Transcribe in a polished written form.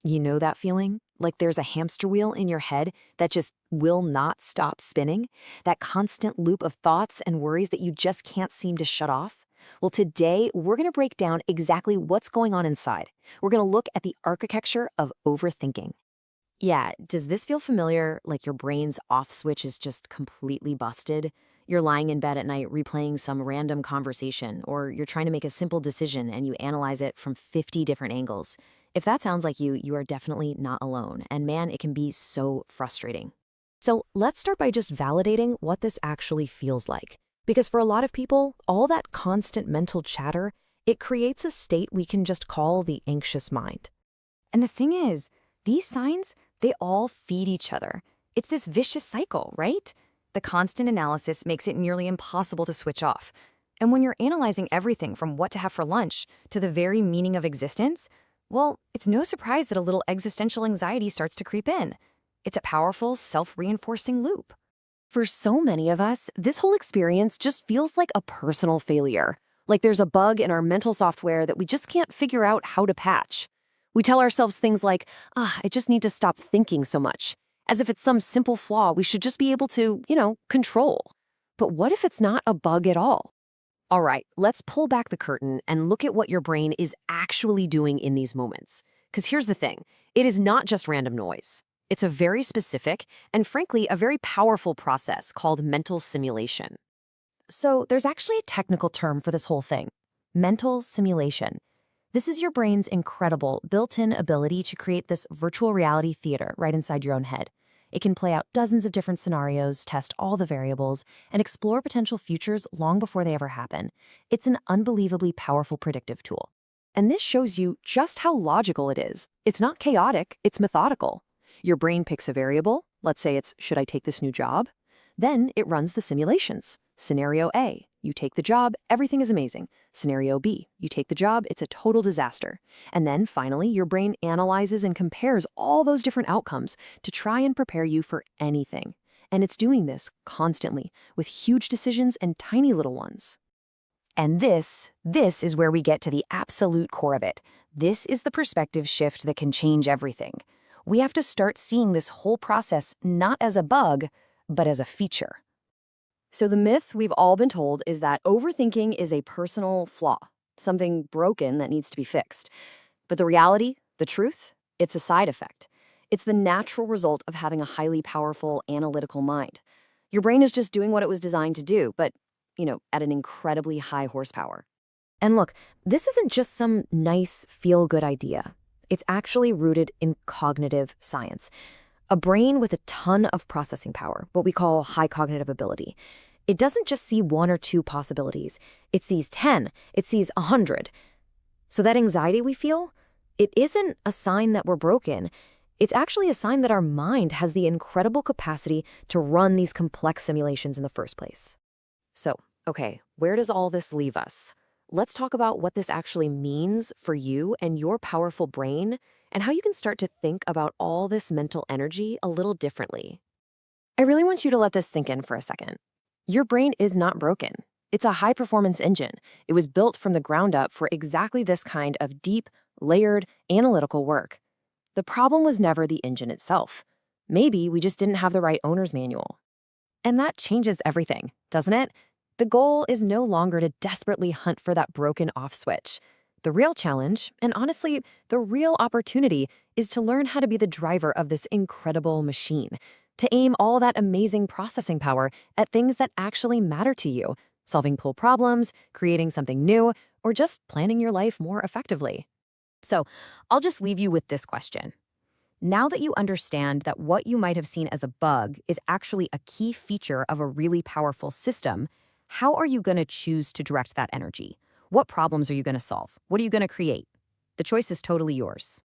You know that feeling? Like there's a hamster wheel in your head that just will not stop spinning? That constant loop of thoughts and worries that you just can't seem to shut off? Well, today we're going to break down exactly what's going on inside. We're going to look at the architecture of overthinking. Yeah, does this feel familiar? Like your brain's off switch is just completely busted? You're lying in bed at night replaying some random conversation, or you're trying to make a simple decision and you analyze it from 50 different angles. If that sounds like you are definitely not alone. And man, it can be so frustrating. So let's start by just validating what this actually feels like. Because for a lot of people, all that constant mental chatter, it creates a state we can just call the anxious mind. And the thing is, these signs, they all feed each other. It's this vicious cycle, right? The constant analysis makes it nearly impossible to switch off. And when you're analyzing everything from what to have for lunch to the very meaning of existence, well, it's no surprise that a little existential anxiety starts to creep in. It's a powerful, self-reinforcing loop. For so many of us, this whole experience just feels like a personal failure. Like there's a bug in our mental software that we just can't figure out how to patch. We tell ourselves things like, I just need to stop thinking so much, as if it's some simple flaw we should just be able to, control. But what if it's not a bug at all? All right, let's pull back the curtain and look at what your brain is actually doing in these moments. Because here's the thing, it is not just random noise. It's a very specific and frankly, a very powerful process called mental simulation. So there's actually a technical term for this whole thing, mental simulation. This is your brain's incredible built-in ability to create this virtual reality theater right inside your own head. It can play out dozens of different scenarios, test all the variables, and explore potential futures long before they ever happen. It's an unbelievably powerful predictive tool. And this shows you just how logical it is. It's not chaotic, it's methodical. Your brain picks a variable, let's say it's, should I take this new job? Then it runs the simulations. Scenario A, you take the job, everything is amazing. Scenario B, you take the job, it's a total disaster. And then finally, your brain analyzes and compares all those different outcomes to try and prepare you for anything. And it's doing this constantly with huge decisions and tiny little ones. And this is where we get to the absolute core of it. This is the perspective shift that can change everything. We have to start seeing this whole process not as a bug, but as a feature. So the myth we've all been told is that overthinking is a personal flaw, something broken that needs to be fixed. But the reality, the truth, it's a side effect. It's the natural result of having a highly powerful analytical mind. Your brain is just doing what it was designed to do, but, at an incredibly high horsepower. And look, this isn't just some nice, feel-good idea. It's actually rooted in cognitive science. A brain with a ton of processing power, what we call high cognitive ability. It doesn't just see one or two possibilities. It sees 10. It sees 100. So that anxiety we feel, it isn't a sign that we're broken. It's actually a sign that our mind has the incredible capacity to run these complex simulations in the first place. So, okay, where does all this leave us? Let's talk about what this actually means for you and your powerful brain, and how you can start to think about all this mental energy a little differently. I really want you to let this sink in for a second. Your brain is not broken. It's a high-performance engine. It was built from the ground up for exactly this kind of deep, layered, analytical work. The problem was never the engine itself. Maybe we just didn't have the right owner's manual. And that changes everything, doesn't it? The goal is no longer to desperately hunt for that broken off switch. The real challenge, and honestly, the real opportunity, is to learn how to be the driver of this incredible machine, to aim all that amazing processing power at things that actually matter to you, solving cool problems, creating something new, or just planning your life more effectively. So, I'll just leave you with this question. Now that you understand that what you might have seen as a bug is actually a key feature of a really powerful system, how are you going to choose to direct that energy? What problems are you going to solve? What are you going to create? The choice is totally yours.